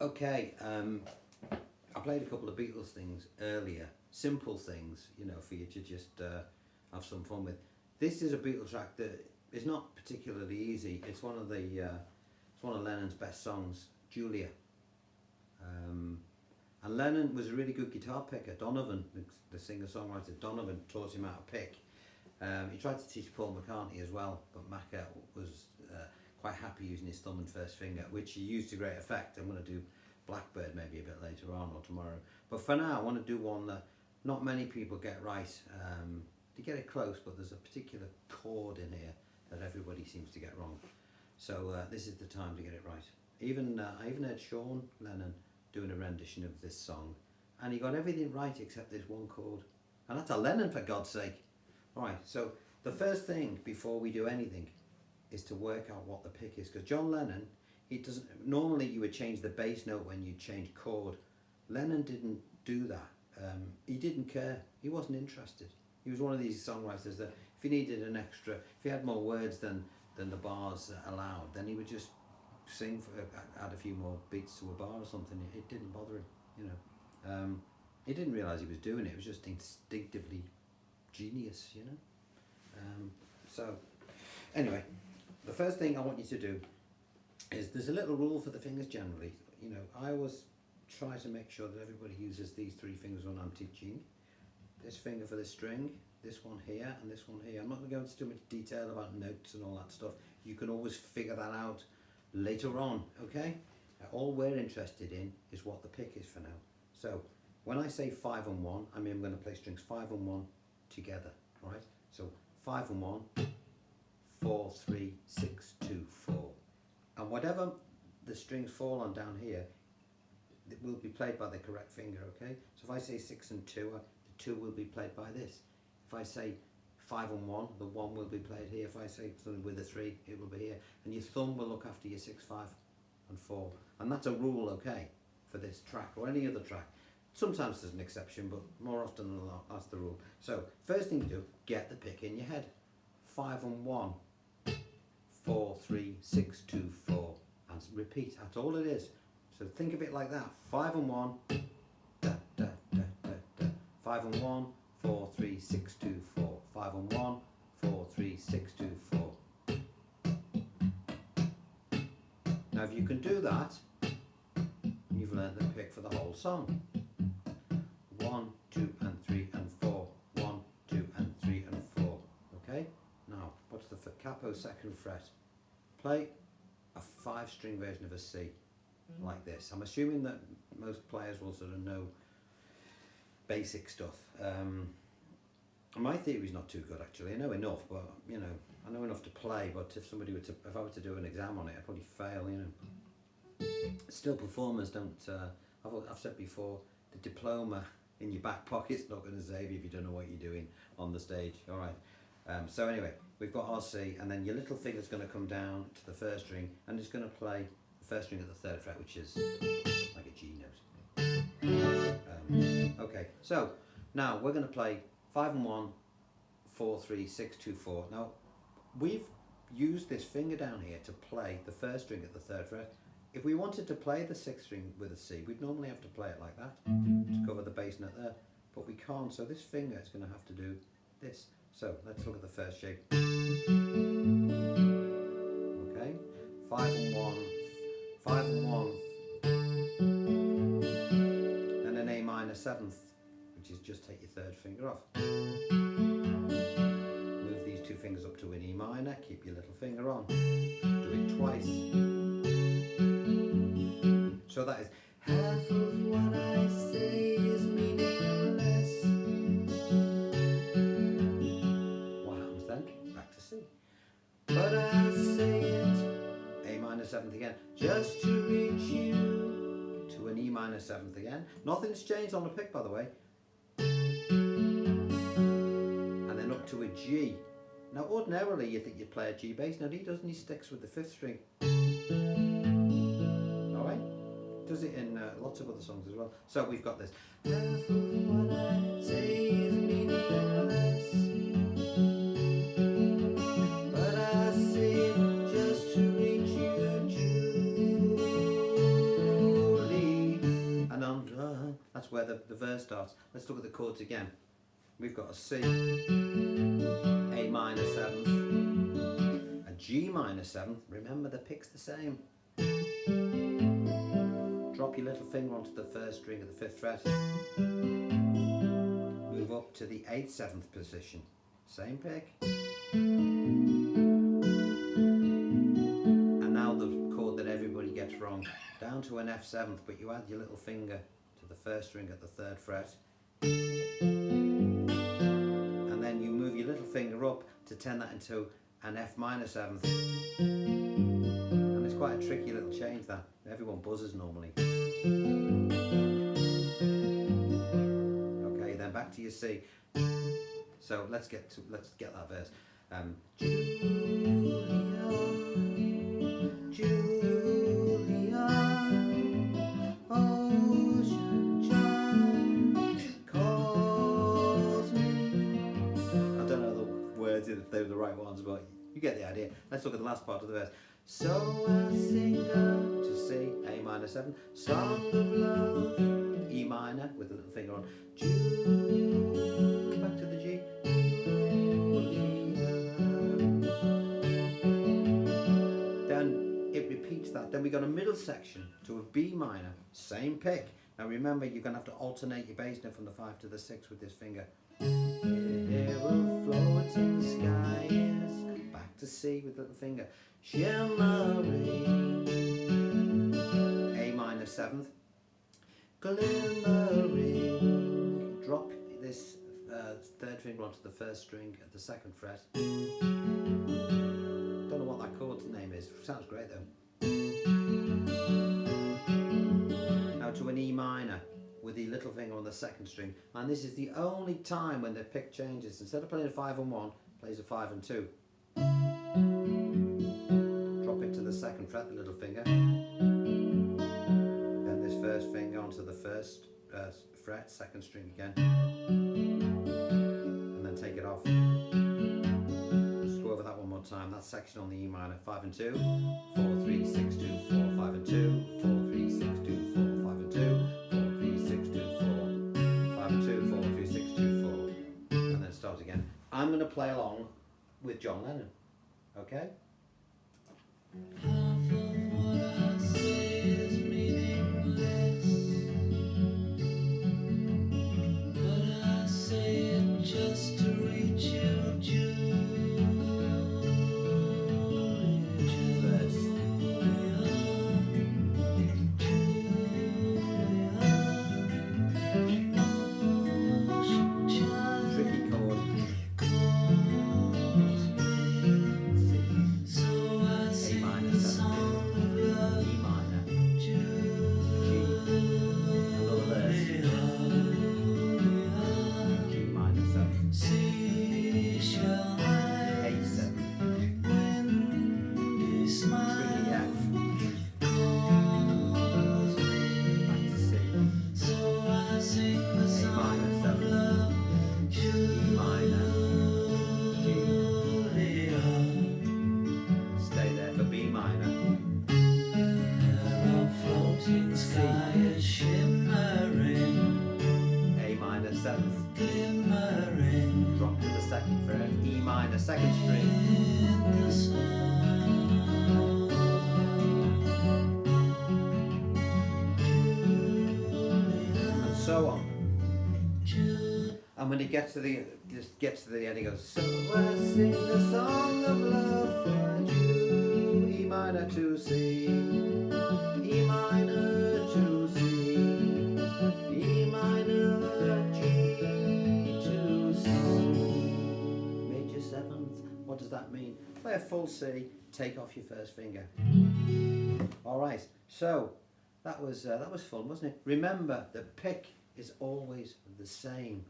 Okay, I played a couple of Beatles things earlier, simple things, you know, for you to just have some fun with. This is a Beatles track that is not particularly easy. It's one of Lennon's best songs, Julia. And Lennon was a really good guitar picker. Donovan, the singer-songwriter Donovan, taught him how to pick. He tried to teach Paul McCartney as well, but Macca was quite happy using his thumb and first finger, which he used to great effect. I'm going to do Blackbird maybe a bit later on or tomorrow. But for now, I want to do one that not many people get right. They get it close, but there's a particular chord in here that everybody seems to get wrong. So this is the time to get it right. I even heard Sean Lennon doing a rendition of this song, and he got everything right except this one chord. And that's a Lennon, for God's sake. Alright, so the first thing before we do anything is to work out what the pick is, because John Lennon, he doesn't, normally you would change the bass note when you change chord. Lennon didn't do that. He didn't care. He wasn't interested. He was one of these songwriters that if he needed an extra, if he had more words than the bars allowed, then he would just sing add a few more beats to a bar or something. It didn't bother him, you know. He didn't realise he was doing it. It was just instinctively genius, you know. So anyway, the first thing I want you to do is, there's a little rule for the fingers generally. You know, I always try to make sure that everybody uses these three fingers when I'm teaching. This finger for the string, this one here, and this one here. I'm not going to go into too much detail about notes and all that stuff. You can always figure that out later on, okay? All we're interested in is what the pick is for now. So when I say 5 and 1, I mean I'm going to play strings 5 and 1 together, all right? So 5 and 1, 4, 3, 6, 2, 4. And whatever the strings fall on down here, it will be played by the correct finger, okay? So if I say 6 and 2, the 2 will be played by this. If I say 5 and 1, the 1 will be played here. If I say something with a 3, it will be here. And your thumb will look after your 6, 5 and 4. And that's a rule, okay, for this track or any other track. Sometimes there's an exception, but more often than not, that's the rule. So first thing to do, get the pick in your head. 5 and 1, 4, 3, 6, 2, 4. And repeat, that's all it is. So think of it like that. 5 and 1, da, da, da, da, da. 5 and 1, 4, 3, 6, 2, 4. 5 and 1, 4, 3, 6, 2, 4. Now if you can do that, you've learned the pick for the whole song. 1, 2 and 3 and 4. 1, 2 and 3 and 4. Okay? Now, what's the capo second fret? Play a 5-string version of a C, like this. I'm assuming that most players will sort of know basic stuff. My theory's not too good actually. I know enough, but you know, I know enough to play. But if I were to do an exam on it, I'd probably fail. You know. Still, performers don't. I've said before, the diploma in your back pocket's not going to save you if you don't know what you're doing on the stage. All right. So anyway, we've got our C, and then your little finger's going to come down to the first string, and it's going to play the first string at the 3rd fret, which is like a G note. Okay, so now we're going to play 5 and 1, 4, 3, 6, 2, 4. Now we've used this finger down here to play the first string at the 3rd fret. If we wanted to play the 6th string with a C, we'd normally have to play it like that to cover the bass note there, but we can't. So this finger is going to have to do this. So let's look at the first shape. Okay, 5 and 1, 5 and 1, and an A minor 7th, which is just take your 3rd finger off. Move these 2 fingers up to an E minor, keep your little finger on. Do it twice. So that is half of what I say is meaningless. What happens then? Back to C. But I say it, A minor 7th again, just to reach you, to an E minor 7th again. Nothing's changed on the pick, by the way. And then up to a G. Now ordinarily you think you'd play a G bass. Now he doesn't, he sticks with the 5th string. Alright? Does it in lots of other songs as well. So we've got this. Half of what I say is meaningless, but I say it just to reach you, Julie. that's where the verse starts. Let's look at the chords again. We've got a C, A minor 7th, a G minor 7th. Remember the pick's the same. Drop your little finger onto the first string at the 5th fret. Move up to the 8th 7th position. Same pick. And now the chord that everybody gets wrong. Down to an F7th, but you add your little finger to the first string at the 3rd fret. And then you move your little finger up to turn that into an F minor 7th. And it's quite a tricky little change that. Everyone buzzes normally. Okay, then back to your C. So let's get that verse. Julia, Julia, ocean child calls me. I don't know the words if they were the right ones, but you get the idea. Let's look at the last part of the verse. So I sing out to C, A minor 7, song of love, E minor with a little finger on, Julia, back to the G, Julia. Then it repeats that. Then we got a middle section to a B minor, same pick. Now remember, you're going to have to alternate your bass note from the 5 to the 6 with this finger. Here will floating the sky is, back to C with the little finger. Shimmering, A minor 7th, glimmering, drop this 3rd finger onto the 1st string at the 2nd fret. Don't know what that chord's name is, sounds great though. Now to an E minor with the little finger on the 2nd string, and this is the only time when the pick changes. Instead of playing a 5 and 1, plays a 5 and 2. The 2nd fret, the little finger, then this 1st finger onto the 1st fret, 2nd string again, and then take it off. Just go over that one more time. That section on the E minor, 5 and 2, 4, 3, 6, 2, 4, 5 and 2, 4, 3, 6, 2, 4, 5 and 2, 4, 3, 6, 2, 4, 5 and 2, 4, 3, 6, 2, 4, and then start again. I'm going to play along with John Lennon, okay? Half of what I say is meaningless, but I say it just to reach you, Julia. Tricky chord. Drop to the 2nd fret, E minor, 2nd string. And so on. And when it gets to the end, it goes, so I sing the song of love for you, E minor to C, E minor to C, E minor, G to C, major 7th. What does that mean? Play a full C, take off your 1st finger. All right, so that was fun, wasn't it? Remember, the pick is always the same.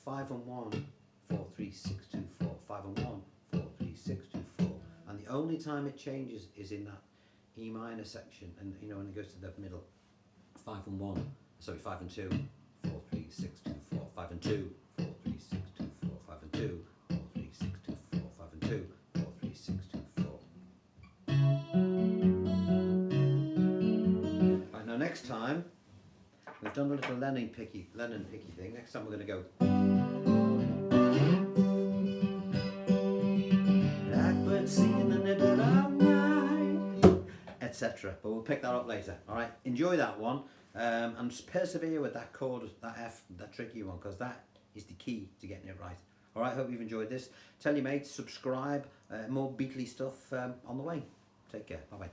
5 and 1, 4, 3, 6, 2, 4, 5 and 1, 4, 3, 6, 2, 4. And the only time it changes is in that E minor section, and you know, when it goes to the middle. 5 and 1, sorry, 5 and 2, 4, 3, 6, 2, 4, 5 and 2, 4, 3, 6, 2, 4, 5 and 2, 4, 3, 6, 2, 4, 5 and 2, 4, 3, 6, 2, 4. Right, now next time We've done a little Lennon picky thing. Next time we're going to go. Blackbird singing in the dead of night, etc. But we'll pick that up later. All right, enjoy that one, and just persevere with that chord, that F, that tricky one, because that is the key to getting it right. All right, hope you've enjoyed this. Tell your mates, subscribe. More Beatles stuff on the way. Take care. Bye bye.